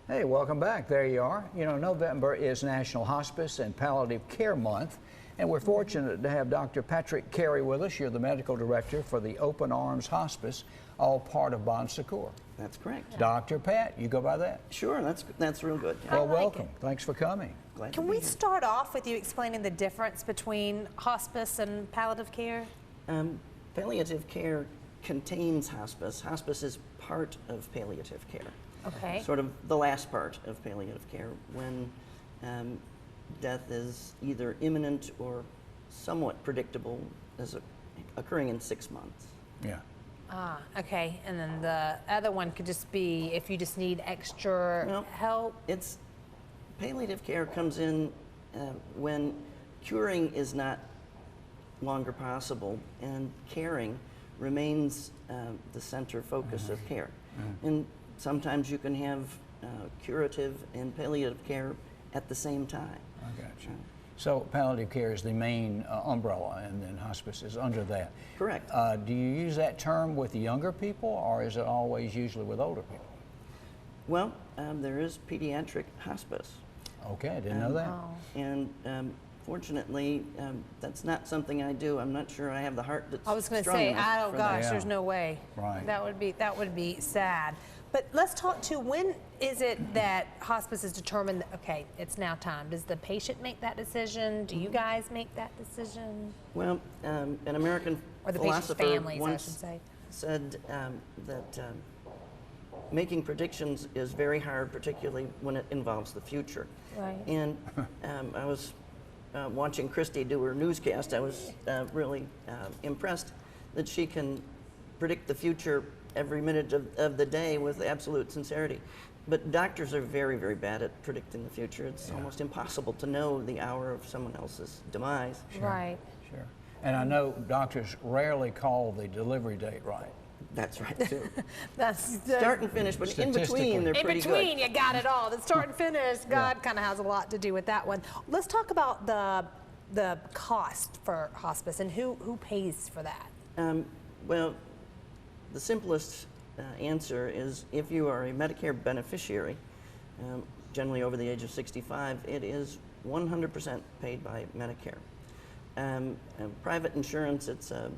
Hey, welcome back. There you are. You know, November is National Hospice and Palliative Care Month, and we're fortunate to have Dr. Patrick Carey with us. You're the medical director for the Open Arms Hospice, all part of Bon Secours. That's correct. Dr. Pat, you go by that? Sure, that's real good. Well, welcome. Thanks for coming. Glad Can to be we here. start off with you explaining the difference between hospice and palliative care? Palliative care contains hospice. Hospice is part of palliative care. Okay. Sort of the last part of palliative care when death is either imminent or somewhat predictable, as occurring in 6 months. Yeah. Ah, okay. And then the other one could just be if you just need extra help. It's palliative care comes in when curing is not longer possible and caring remains the center focus of care. And sometimes you can have curative and palliative care at the same time. I got you. So palliative care is the main umbrella, and then hospice is under that. Correct. Do you use that term with the younger people, or is it always usually with older people? Well, there is pediatric hospice. Okay, I didn't know that. And fortunately, that's not something I do. I'm not sure I have the heart that's I was going to strong say, enough oh for gosh, that. there's no way. Right. That would be sad. But let's talk to when is it that hospice is determined? Okay, it's now time. Does the patient make that decision? Do you guys make that decision? Well, an American Or the patient's philosopher families, I once should say. said that making predictions is very hard, particularly when it involves the future. Right. And I was watching Christy do her newscast. I was really impressed that she can predict the future every minute of the day with absolute sincerity. But doctors are very, very bad at predicting the future. It's almost impossible to know the hour of someone else's demise. Right. Sure. And I know doctors rarely call the delivery date right. That's right, too. That's Start and finish, but in between, they're in pretty between, good. you got it all. The start and finish, God kind of has a lot to do with that one. Let's talk about the cost for hospice and who pays for that. Well, the simplest answer is if you are a Medicare beneficiary, generally over the age of 65, it is 100% paid by Medicare. Private insurance, it's a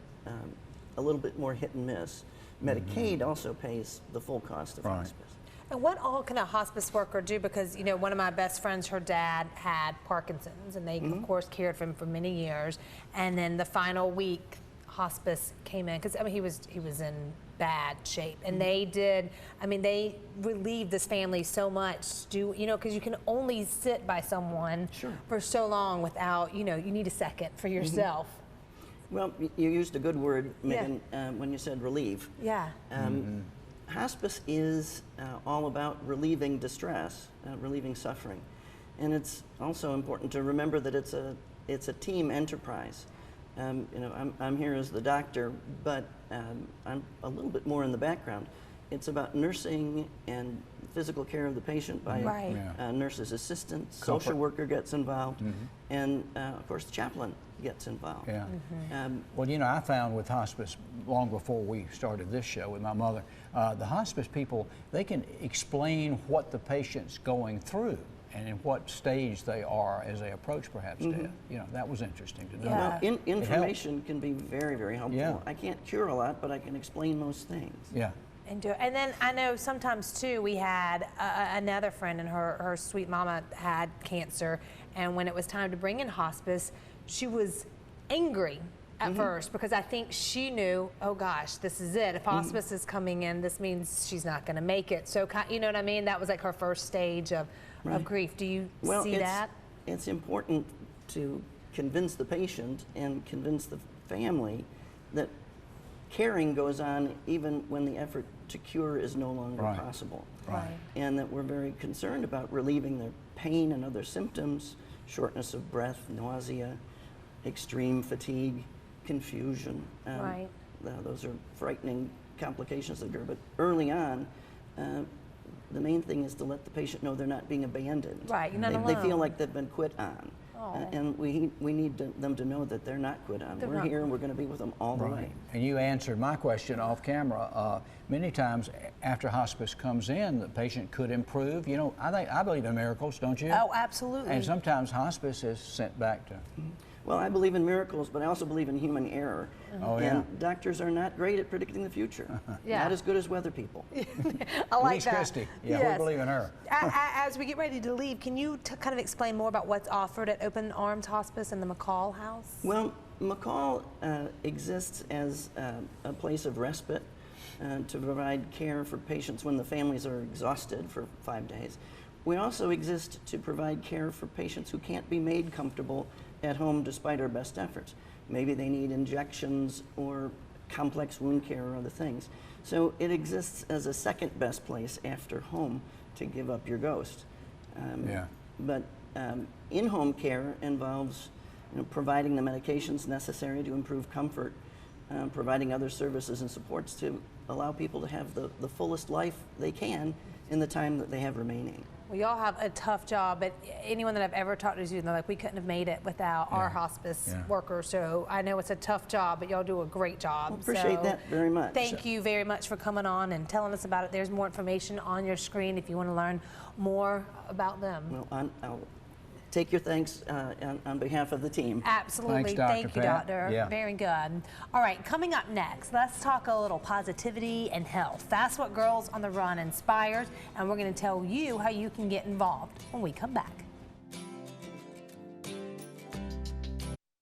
little bit more hit and miss. Medicaid also pays the full cost of hospice. And what all can a hospice worker do? Because, you know, one of my best friends, her dad had Parkinson's, and they, of course, cared for him for many years. And then the final week, hospice came in, because, I mean, he was in bad shape. And they relieved this family so much, because you can only sit by someone for so long without, you need a second for yourself. Well, you used a good word, Megan, when you said relieve. Yeah. Hospice is all about relieving distress, relieving suffering. And it's also important to remember that it's a team enterprise. I'm here as the doctor, but I'm a little bit more in the background. It's about nursing and physical care of the patient by nurse's assistant, social worker gets involved, and of course the chaplain gets involved. Yeah. Well, I found with hospice, long before we started this show with my mother, the hospice people, they can explain what the patient's going through and in what stage they are as they approach perhaps death. That was interesting to know. Well, information can be very, very helpful. Yeah. I can't cure a lot, but I can explain most things. Yeah. And then I know sometimes too, we had another friend, and her sweet mama had cancer, and when it was time to bring in hospice, she was angry at first, because I think she knew, oh gosh, this is it. If hospice is coming in, this means she's not going to make it. So, you know what I mean? That was like her first stage of grief. Do you see that? It's important to convince the patient and convince the family that caring goes on even when the effort to cure is no longer possible. Right. And that we're very concerned about relieving their pain and other symptoms, shortness of breath, nausea, extreme fatigue, confusion. Those are frightening complications that occur. But early on, the main thing is to let the patient know they're not being abandoned. Right, you're not They alone. feel like they've been quit on. And we need them to know that they're not quit on. We're here and we're going to be with them all the way. And you answered my question off camera. Many times after hospice comes in, the patient could improve. You know, I believe in miracles, don't you? Oh, absolutely. And sometimes hospice is sent back to. Well, I believe in miracles, but I also believe in human error. Oh, yeah. And doctors are not great at predicting the future. Yeah. Not as good as weather people. I like Denise that. Christie. Yeah, Yes. we believe in her. As we get ready to leave, can you kind of explain more about what's offered at Open Arms Hospice and the McCall House? Well, McCall exists as a place of respite to provide care for patients when the families are exhausted for 5 days. We also exist to provide care for patients who can't be made comfortable at home despite our best efforts. Maybe they need injections or complex wound care or other things. So it exists as a second best place after home to give up your ghost. But in-home care involves providing the medications necessary to improve comfort, providing other services and supports to allow people to have the fullest life they can in the time that they have remaining. We all have a tough job, but anyone that I've ever talked to, they're like, we couldn't have made it without our hospice workers. So I know it's a tough job, but y'all do a great job. Well, appreciate that very much. Thank you very much for coming on and telling us about it. There's more information on your screen if you want to learn more about them. Well, I'll take your thanks on behalf of the team. Absolutely. Thanks, Dr. Thank you, Pat. Doctor. Yeah. Very good. All right, coming up next, let's talk a little positivity and health. That's what Girls on the Run inspires, and we're going to tell you how you can get involved when we come back.